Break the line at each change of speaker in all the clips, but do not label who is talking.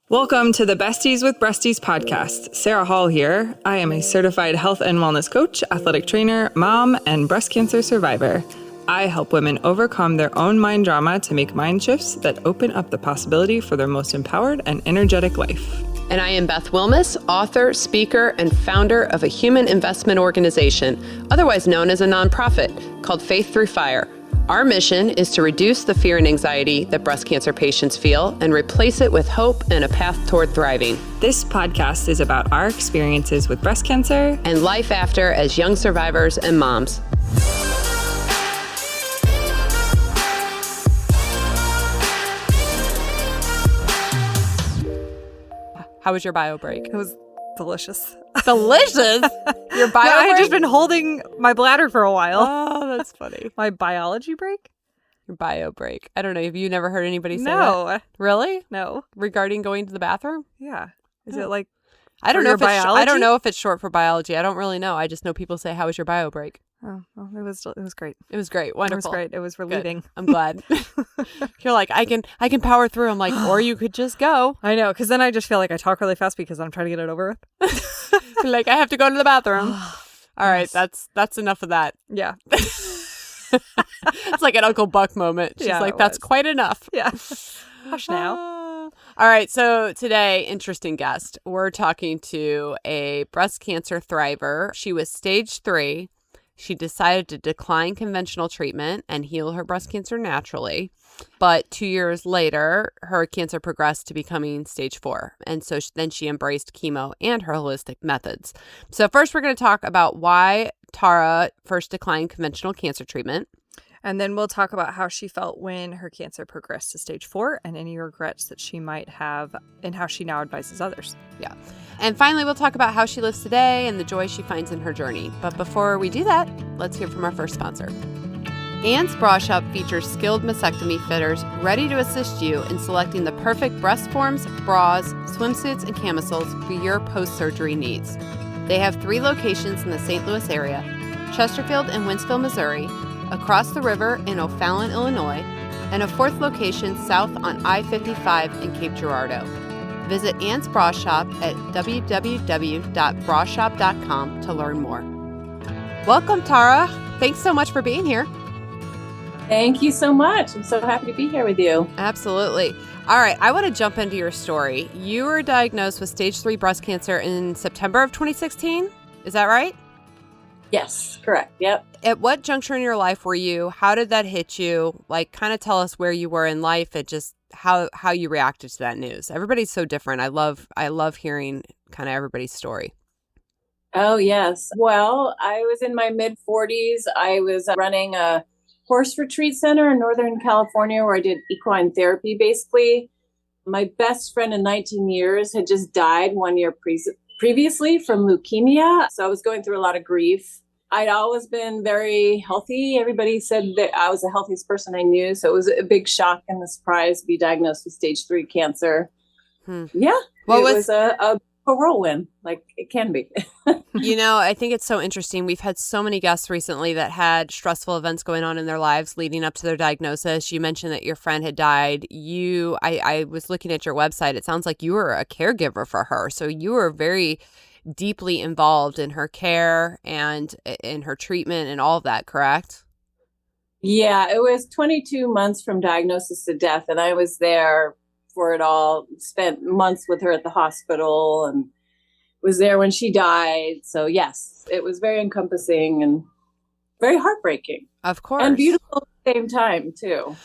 Welcome to the Besties with Breasties podcast. Sarah Hall here. I am a certified health and wellness coach, athletic trainer, mom, and breast cancer survivor. I help women overcome their own mind drama to make mind shifts that open up the possibility for their most empowered and energetic life.
And I am Beth Wilmus, author, speaker, and founder of a human investment organization, otherwise known as a nonprofit, called Faith Through Fire. Our mission is to reduce the fear and anxiety that breast cancer patients feel and replace it with hope and a path toward thriving.
This podcast is about our experiences with breast cancer
and life after as young survivors and moms. How was your bio break?
It was delicious.
Delicious? Your bio
I
break?
had just been holding my bladder for a while.
Oh, that's funny.
My biology break?
Your bio break. I don't know. Have you never heard anybody say
No.
that? Really?
No.
Regarding going to the bathroom?
Yeah. Is it like
I don't
for
know
your
if it's
biology?
I don't know if it's short for biology. I don't really know. I just know people say, "How was your bio break?"
Oh, well, it was great.
It was great. Wonderful.
It was great. It was relieving.
Good. I'm glad. You're like, I can power through. I'm like, or you could just go.
I know, because then I just feel like I talk really fast because I'm trying to get it over with.
Like, I have to go to the bathroom. All right, that's enough of that.
Yeah.
It's like an Uncle Buck moment. She's
Yeah,
like,
it
that's
was.
quite enough.
Yeah. Hush now.
All right, so today, interesting guest. We're talking to a breast cancer thriver. She was stage 3. She decided to decline conventional treatment and heal her breast cancer naturally. But 2 years later, her cancer progressed to becoming stage 4. And so then she embraced chemo and her holistic methods. So first, we're going to talk about why Tara first declined conventional cancer treatment.
And then we'll talk about how she felt when her cancer progressed to stage 4 and any regrets that she might have and how she now advises others.
Yeah. And finally, we'll talk about how she lives today and the joy she finds in her journey. But before we do that, let's hear from our first sponsor. Ann's Bra Shop features skilled mastectomy fitters ready to assist you in selecting the perfect breast forms, bras, swimsuits, and camisoles for your post-surgery needs. They have 3 locations in the St. Louis area, Chesterfield and Winsville, Missouri, across the river in O'Fallon, Illinois, and a 4th location south on I-55 in Cape Girardeau. Visit Ann's Bra Shop at www.brashop.com to learn more. Welcome, Tara. Thanks so much for being here.
Thank you so much. I'm so happy to be here with you.
Absolutely. All right, I want to jump into your story. You were diagnosed with stage 3 breast cancer in September of 2016. Is that right?
Yes, correct. Yep.
At what juncture in your life were you? How did that hit you? Like, kind of tell us where you were in life and just how you reacted to that news. Everybody's so different. I love hearing kind of everybody's story.
Oh, yes. Well, I was in my mid-40s. I was running a horse retreat center in Northern California where I did equine therapy, basically. My best friend in 19 years had just died 1 year previously from leukemia. So I was going through a lot of grief. I'd always been very healthy. Everybody said that I was the healthiest person I knew. So it was a big shock and a surprise to be diagnosed with stage 3 cancer. Yeah. It was a whirlwind, like it can be.
You know, I think it's so interesting. We've had so many guests recently that had stressful events going on in their lives leading up to their diagnosis. You mentioned that your friend had died. I was looking at your website. It sounds like you were a caregiver for her. So you were very deeply involved in her care and in her treatment and all of that, correct?
Yeah, it was 22 months from diagnosis to death. And I was there for it all, spent months with her at the hospital and was there when she died. So yes, it was very encompassing and very heartbreaking.
Of course.
And beautiful at the same time too.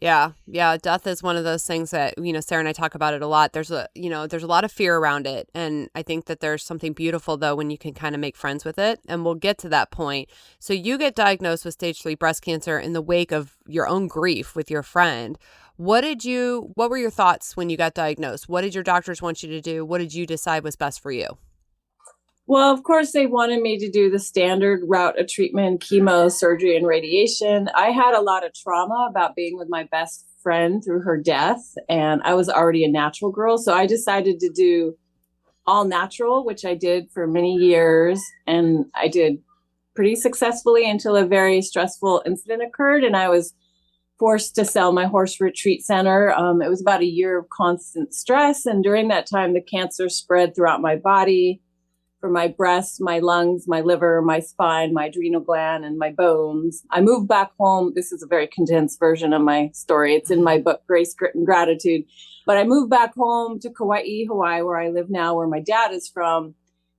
Yeah. Death is one of those things that, Sarah and I talk about it a lot. There's a lot of fear around it. And I think that there's something beautiful though, when you can kind of make friends with it. And we'll get to that point. So you get diagnosed with stage 3 breast cancer in the wake of your own grief with your friend. What were your thoughts when you got diagnosed? What did your doctors want you to do? What did you decide was best for you?
Well, of course, they wanted me to do the standard route of treatment, chemo, surgery, and radiation. I had a lot of trauma about being with my best friend through her death, and I was already a natural girl. So I decided to do all natural, which I did for many years. And I did pretty successfully until a very stressful incident occurred. And I was forced to sell my horse retreat center. It was about a year of constant stress. And during that time, the cancer spread throughout my body, from my breast, my lungs, my liver, my spine, my adrenal gland, and my bones. I moved back home. This is a very condensed version of my story. It's in my book, Grace, Grit, and Gratitude. But I moved back home to Kauai, Hawaii, where I live now, where my dad is from.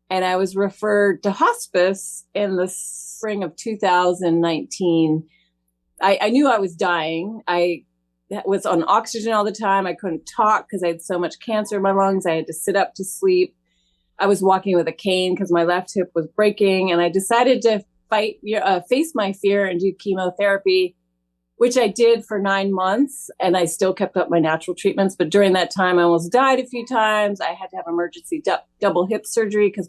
And I was referred to hospice in the spring of 2019. I knew I was dying. I was on oxygen all the time. I couldn't talk because I had so much cancer in my lungs. I had to sit up to sleep. I was walking with a cane because my left hip was breaking. And I decided to face my fear and do chemotherapy, which I did for 9 months. And I still kept up my natural treatments. But during that time, I almost died a few times. I had to have emergency double hip surgery because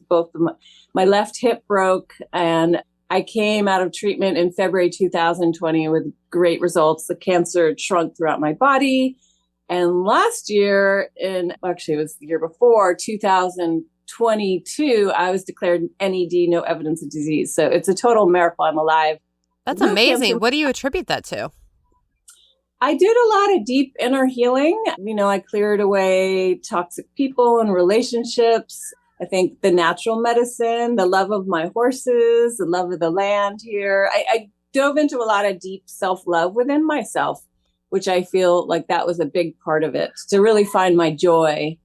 my left hip broke. And I came out of treatment in February 2020 with great results. The cancer had shrunk throughout my body. And last year, it was the year before, 2022, I was declared NED, no evidence of disease. So it's a total miracle I'm alive.
That's amazing. What do you attribute that to?
I did a lot of deep inner healing. I cleared away toxic people and relationships. I think the natural medicine, the love of my horses, the love of the land here. I dove into a lot of deep self-love within myself, which I feel like that was a big part of it, to really find my joy.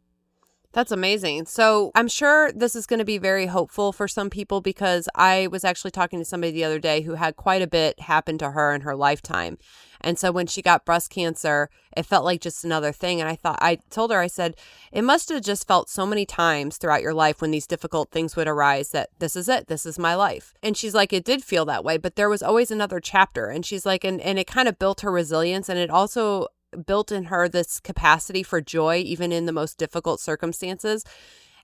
That's amazing. So I'm sure this is going to be very hopeful for some people, because I was actually talking to somebody the other day who had quite a bit happen to her in her lifetime. And so when she got breast cancer, it felt like just another thing. And I told her, I said, it must have just felt so many times throughout your life when these difficult things would arise that this is it. This is my life. And she's like, it did feel that way, but there was always another chapter. And she's like, and it kind of built her resilience. And it also built in her this capacity for joy, even in the most difficult circumstances.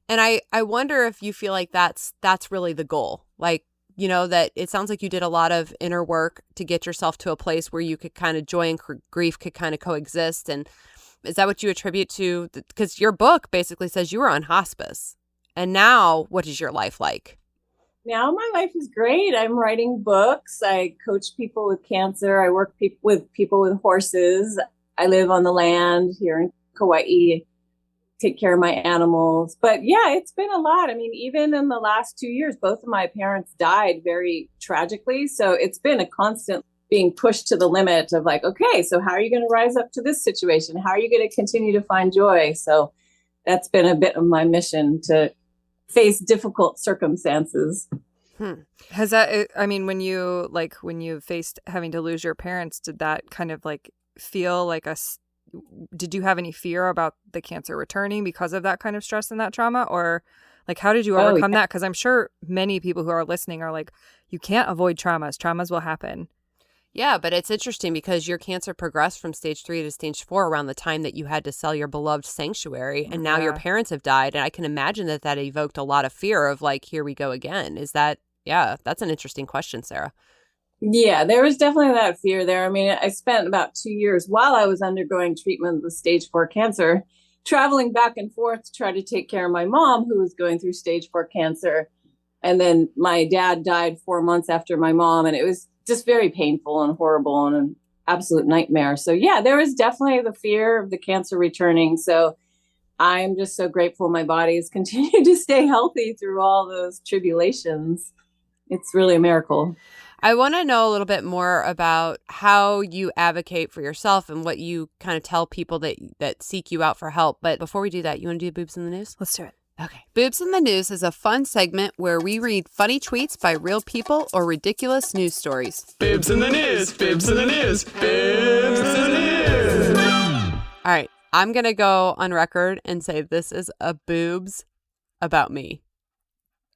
And I wonder if you feel like that's really the goal. Like, that it sounds like you did a lot of inner work to get yourself to a place where you could kind of joy and grief could kind of coexist. And is that what you attribute to? Because your book basically says you were on hospice. And now what is your life like?
Now my life is great. I'm writing books. I coach people with cancer. I work with people with horses. I live on the land here in Kauai, take care of my animals. But yeah, it's been a lot. Even in the last 2 years, both of my parents died very tragically. So it's been a constant being pushed to the limit of like, okay, so how are you going to rise up to this situation? How are you going to continue to find joy? So that's been a bit of my mission, to face difficult circumstances.
Has that, when you faced having to lose your parents, did that kind of feel like did you have any fear about the cancer returning because of that kind of stress and that trauma? Or how did you overcome that? Because I'm sure many people who are listening are like, you can't avoid traumas. Traumas will happen.
Yeah, but it's interesting because your cancer progressed from stage 3 to stage 4 around the time that you had to sell your beloved sanctuary. And now your parents have died. And I can imagine that evoked a lot of fear of here we go again. That's an interesting question, Sarah.
Yeah, there was definitely that fear there. I spent about 2 years while I was undergoing treatment with stage 4 cancer, traveling back and forth to try to take care of my mom, who was going through stage 4 cancer. And then my dad died 4 months after my mom. And it was just very painful and horrible and an absolute nightmare. So yeah, there was definitely the fear of the cancer returning. So I'm just so grateful my body has continued to stay healthy through all those tribulations. It's really a miracle.
I want to know a little bit more about how you advocate for yourself and what you kind of tell people that seek you out for help. But before we do that, you want to do Boobs in the News?
Let's do it.
Okay. Boobs in the News is a fun segment where we read funny tweets by real people or ridiculous news stories.
Boobs in the News, boobs in the news, boobs in the news.
All right. I'm going to go on record and say this is a boobs about me.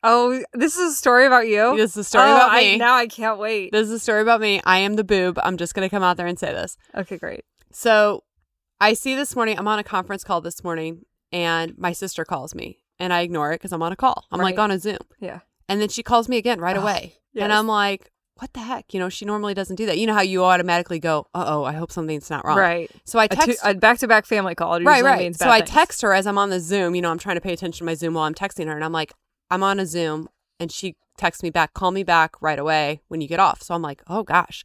Oh, this is a story about you?
This is a story about me.
Now I can't wait.
This is a story about me. I am the boob. I'm just going to come out there and say this.
Okay, great.
So I see this morning, I'm on a conference call this morning, and my sister calls me. And I ignore it because I'm on a call. I'm on a Zoom.
Yeah.
And then she calls me again right away. Yes. And I'm like, what the heck? She normally doesn't do that. You know how you automatically go, uh-oh, I hope something's not wrong.
Right.
So I text
a back-to-back family call.
Right.
Means
so I text her as I'm on the Zoom. I'm trying to pay attention to my Zoom while I'm texting her. And I'm like, I'm on a Zoom. And she texts me back, call me back right away when you get off. So I'm like, oh gosh.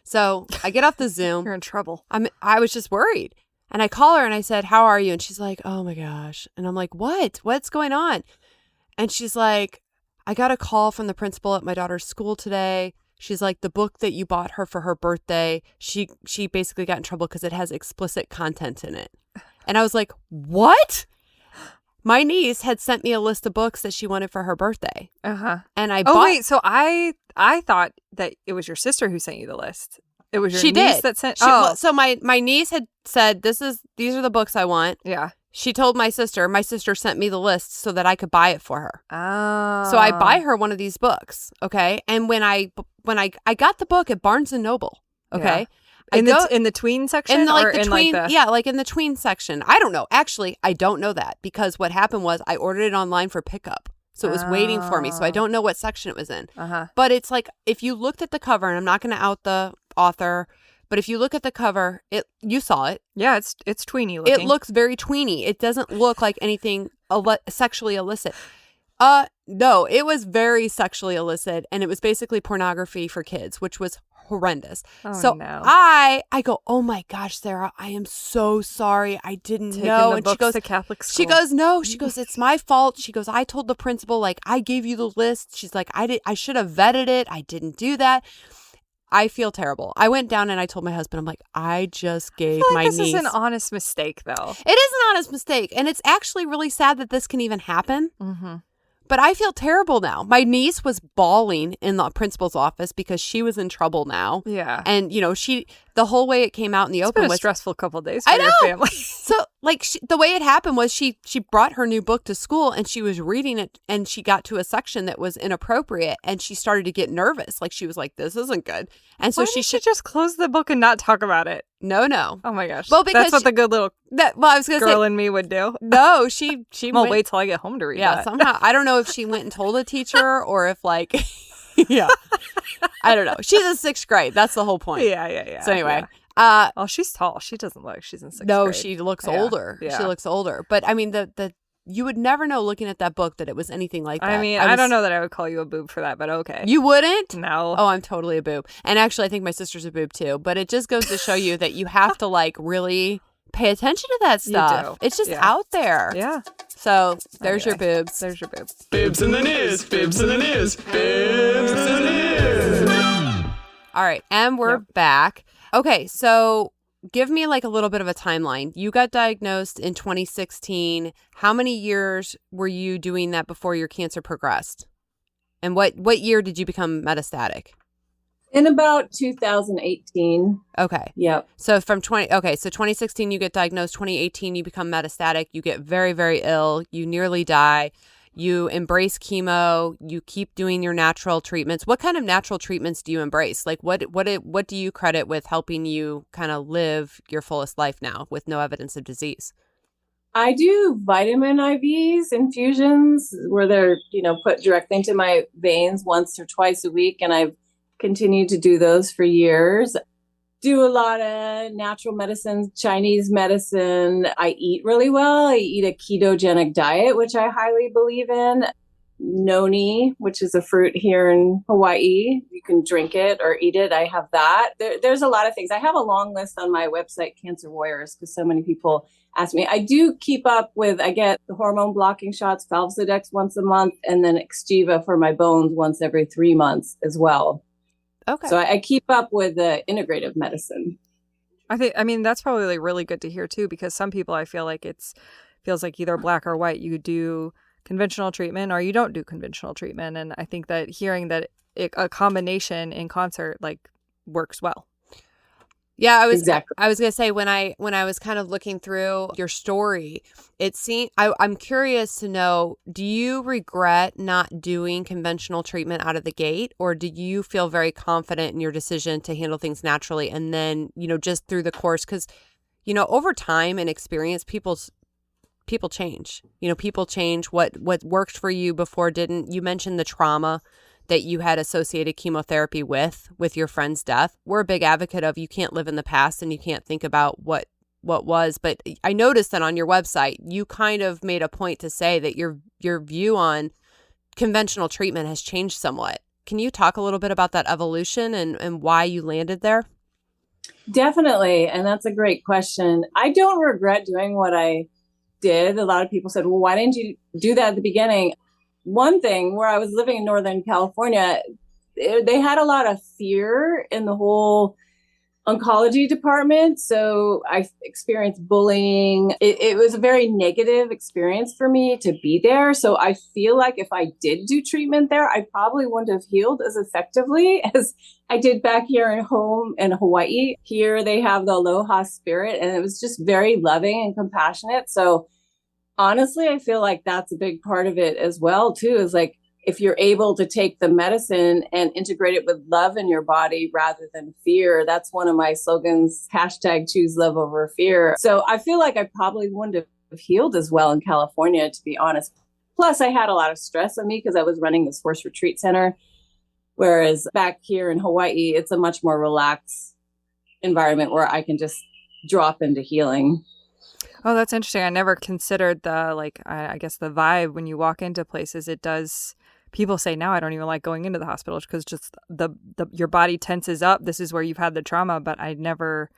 So I get off the Zoom.
You're in trouble.
I was just worried. And I call her and I said, how are you? And she's like, oh my gosh. And I'm like, what? What's going on? And she's like, I got a call from the principal at my daughter's school today. She's like, the book that you bought her for her birthday, she basically got in trouble because it has explicit content in it. And I was like, what? My niece had sent me a list of books that she wanted for her birthday.
Uh-huh.
And I
Oh, wait. So I thought that it was your sister who sent you the list. It was your niece that sent...
So my niece had said, these are the books I want.
Yeah.
She told my sister sent me the list so that I could buy it for her.
Oh.
So I buy her one of these books, okay? And when I got the book at Barnes & Noble, okay?
Yeah. In the tween section?
In
like
in the tween section. I don't know. Actually, I don't know that because what happened was I ordered it online for pickup. So it was waiting for me. So I don't know what section it was in.
Uh-huh.
But it's like, if you looked at the cover, and I'm not going to out the author, but if you look at the cover, you saw it.
Yeah, it's tweeny looking.
It looks very tweeny. It doesn't look like anything sexually illicit. No, it was very sexually illicit, and it was basically pornography for kids, which was horrendous.
Oh,
so
no.
I go, oh my gosh, Sarah, I am so sorry. I didn't know.
And she goes to Catholic school.
She goes, no. She goes, it's my fault. She goes, I told the principal, like, I gave you the list. She's like, I should have vetted it. I didn't do that. I feel terrible. I went down and I told my husband, I'm like, I just gave my niece.
This is an honest mistake, though.
It is an honest mistake. And it's actually really sad that this can even happen.
Mm-hmm.
But I feel terrible now. My niece was bawling in the principal's office because she was in trouble now.
Yeah.
And, the whole way it came out in the open
been a
was
stressful couple of days for your family.
So, like, the way it happened was she brought her new book to school and she was reading it and she got to a section that was inappropriate and she started to get nervous. Like, she was like, this isn't good. And so
she should just close the book and not talk about it.
No.
Oh my gosh.
Well, because
that's what the good little
I was gonna
girl
say,
in me would do.
No, she
I'll wait till I get home to read that.
Somehow. I don't know if she went and told a teacher or if like, yeah. I don't know. She's in 6th grade. That's the whole point.
Yeah.
So anyway.
Yeah. She's tall. She doesn't look. She's in 6th grade.
No, she looks older.
Yeah.
She looks older. But I mean, you would never know looking at that book that it was anything like that.
I mean, I don't know that I would call you a boob for that, but okay.
You wouldn't?
No.
Oh, I'm totally a boob. And actually, I think my sister's a boob too. But it just goes to show you that you have to like really pay attention to that stuff.
You do.
It's just out there.
Yeah.
So there's your boobs.
There's your boobs.
Bibs in the news. Bibs in the news. Bibs in the news.
All right. And we're back. Okay. So give me like a little bit of a timeline. You got diagnosed in 2016. How many years were you doing that before your cancer progressed? And what year did you become metastatic?
In about 2018.
Okay.
Yep.
So so 2016 you get diagnosed, 2018 you become metastatic, you get very, very ill, you nearly die, you embrace chemo, you keep doing your natural treatments. What kind of natural treatments do you embrace? Like what do you credit with helping you kind of live your fullest life now with no evidence of disease?
I do vitamin IVs, infusions, where they're, put directly into my veins once or twice a week. And I've continued to do those for years. Do a lot of natural medicine, Chinese medicine. I eat really well. I eat a ketogenic diet, which I highly believe in. Noni, which is a fruit here in Hawaii. You can drink it or eat it. I have that. There's a lot of things. I have a long list on my website, Cancer Warriors, because so many people ask me. I do keep up with, I get the hormone blocking shots, Falsidex once a month, and then Xgeva for my bones once every 3 months as well.
Okay.
So I keep up with the integrative medicine.
I mean, that's probably like really good to hear too, because some people, I feel like feels like either black or white. You do conventional treatment or you don't do conventional treatment. And I think that hearing that a combination in concert like works well.
Yeah, I was
Exactly.
gonna say when I was kind of looking through your story, it seemed I'm curious to know, do you regret not doing conventional treatment out of the gate, or did you feel very confident in your decision to handle things naturally and then, just through the course? Because, over time and experience, people change. People change. What worked for you before didn't. You mentioned the trauma that you had associated chemotherapy with your friend's death. We're a big advocate of you can't live in the past and you can't think about what was. But I noticed that on your website, you kind of made a point to say that your view on conventional treatment has changed somewhat. Can you talk a little bit about that evolution and why you landed there?
Definitely. And that's a great question. I don't regret doing what I did. A lot of people said, well, why didn't you do that at the beginning? One thing, where I was living in Northern California, they had a lot of fear in the whole oncology department. So I experienced bullying. It was a very negative experience for me to be there. So I feel like if I did do treatment there, I probably wouldn't have healed as effectively as I did back here in home in Hawaii. Here they have the aloha spirit, and it was just very loving and compassionate. So honestly, I feel like that's a big part of it as well, too, is like, if you're able to take the medicine and integrate it with love in your body rather than fear, that's one of my slogans, hashtag choose love over fear. So I feel like I probably wouldn't have healed as well in California, to be honest. Plus, I had a lot of stress on me because I was running this horse retreat center. Whereas back here in Hawaii, it's a much more relaxed environment where I can just drop into healing.
Oh, that's interesting. I never considered I guess the vibe when you walk into places. It does. People say now I don't even like going into the hospital because just your body tenses up. This is where you've had the trauma, but I never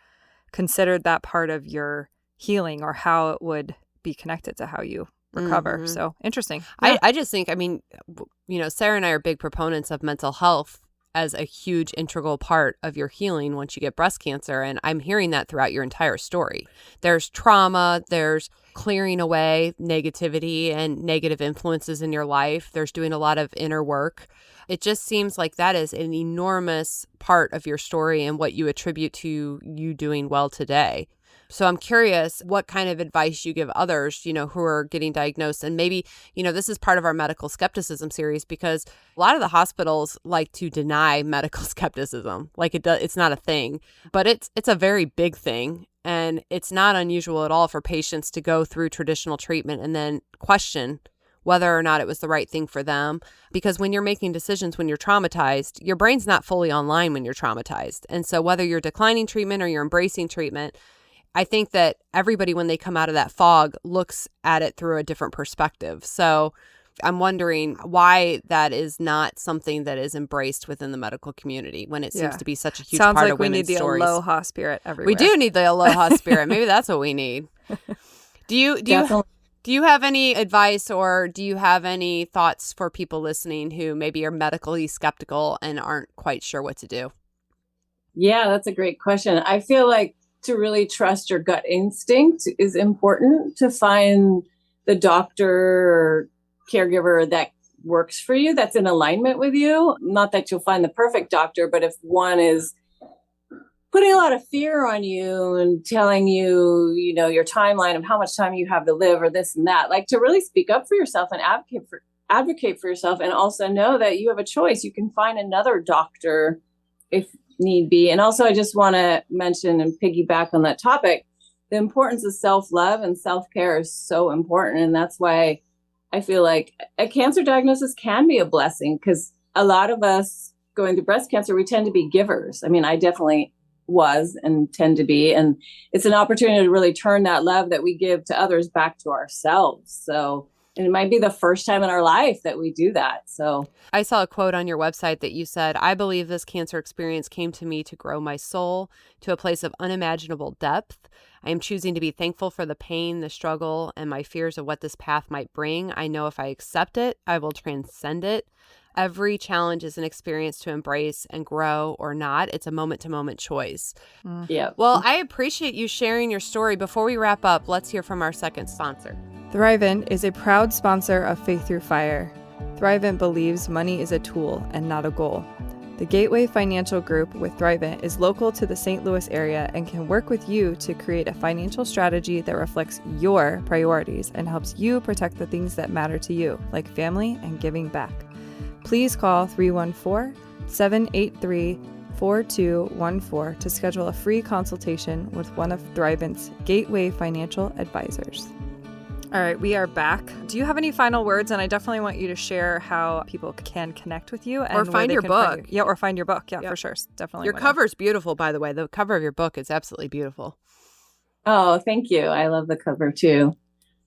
considered that part of your healing or how it would be connected to how you recover.
Mm-hmm.
So interesting. Yeah.
I just think, Sarah and I are big proponents of mental health as a huge integral part of your healing once you get breast cancer. And I'm hearing that throughout your entire story. There's trauma, there's clearing away negativity and negative influences in your life. There's doing a lot of inner work. It just seems like that is an enormous part of your story and what you attribute to you doing well today. So I'm curious what kind of advice you give others, who are getting diagnosed. And maybe, this is part of our medical skepticism series, because a lot of the hospitals like to deny medical skepticism. Like it's not a thing, but it's a very big thing. And it's not unusual at all for patients to go through traditional treatment and then question whether or not it was the right thing for them. Because when you're making decisions, when you're traumatized, your brain's not fully online when you're traumatized. And so whether you're declining treatment or you're embracing treatment, I think that everybody, when they come out of that fog, looks at it through a different perspective. So I'm wondering why that is not something that is embraced within the medical community when it seems to be such a huge part of women's stories.
Sounds like we need the aloha spirit everywhere.
We do need the aloha spirit. Maybe that's what we need. Do you have any advice, or do you have any thoughts for people listening who maybe are medically skeptical and aren't quite sure what to do?
Yeah, that's a great question. I feel like to really trust your gut instinct is important, to find the doctor or caregiver that works for you, that's in alignment with you. Not that you'll find the perfect doctor, but if one is putting a lot of fear on you and telling you, your timeline of how much time you have to live or this and that, like to really speak up for yourself and advocate for yourself, and also know that you have a choice. You can find another doctor if need be. And also, I just want to mention and piggyback on that topic, the importance of self-love and self-care is so important. And that's why I feel like a cancer diagnosis can be a blessing, because a lot of us going through breast cancer, we tend to be givers. I mean, I definitely was and tend to be. And it's an opportunity to really turn that love that we give to others back to ourselves. So, and it might be the first time in our life that we do that. So
I saw a quote on your website that you said, "I believe this cancer experience came to me to grow my soul to a place of unimaginable depth. I am choosing to be thankful for the pain, the struggle, and my fears of what this path might bring. I know if I accept it, I will transcend it. Every challenge is an experience to embrace and grow or not. It's a moment-to-moment choice."
Yeah.
Well, I appreciate you sharing your story. Before we wrap up, let's hear from our second sponsor.
Thrivent is a proud sponsor of Faith Through Fire. Thrivent believes money is a tool and not a goal. The Gateway Financial Group with Thrivent is local to the St. Louis area and can work with you to create a financial strategy that reflects your priorities and helps you protect the things that matter to you, like family and giving back. Please call 314-783-4214 to schedule a free consultation with one of Thrivent's Gateway Financial Advisors. All right, we are back. Do you have any final words? And I definitely want you to share how people can connect with you. And
or find your book.
Or find your book. Yeah, for sure. Definitely.
Your cover's beautiful, by the way. The cover of your book is absolutely beautiful.
Oh, thank you. I love the cover too.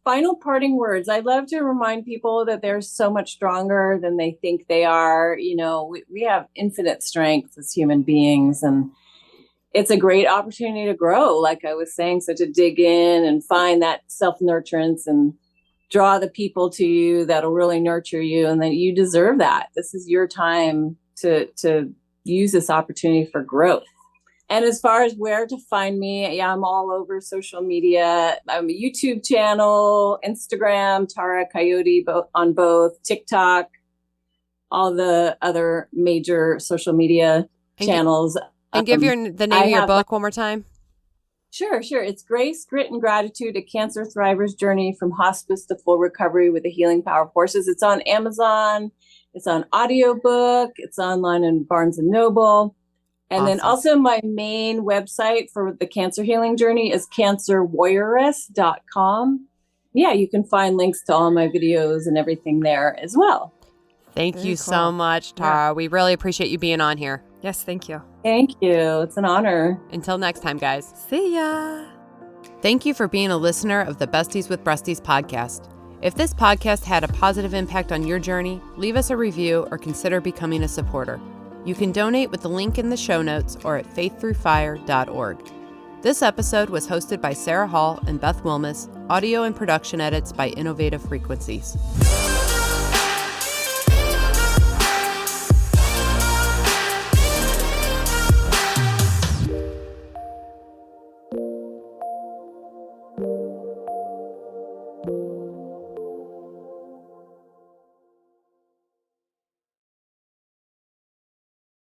Final parting words. I love to remind people that they're so much stronger than they think they are. We have infinite strength as human beings, and it's a great opportunity to grow. Like I was saying, so to dig in and find that self-nurturance and draw the people to you that'll really nurture you, and that you deserve that. This is your time to use this opportunity for growth. And as far as where to find me, yeah, I'm all over social media. I'm a YouTube channel, Instagram, Tara Coyote on both, TikTok, all the other major social media channels.
And give the name of your book one more time.
Sure. It's Grace, Grit, and Gratitude, A Cancer Thriver's Journey from Hospice to Full Recovery with the Healing Power of Horses. It's on Amazon. It's on audiobook. It's online in Barnes & Noble. And then also my main website for the cancer healing journey is cancerwarrioress.com. Yeah, you can find links to all my videos and everything there as well.
Thank you so much, Tara. Yeah. We really appreciate you being on here.
Yes, thank you.
Thank you. It's an honor.
Until next time, guys.
See ya.
Thank you for being a listener of the Besties with Breasties podcast. If this podcast had a positive impact on your journey, leave us a review or consider becoming a supporter. You can donate with the link in the show notes or at faiththroughfire.org. This episode was hosted by Sarah Hall and Beth Wilmus, audio and production edits by Innovative Frequencies.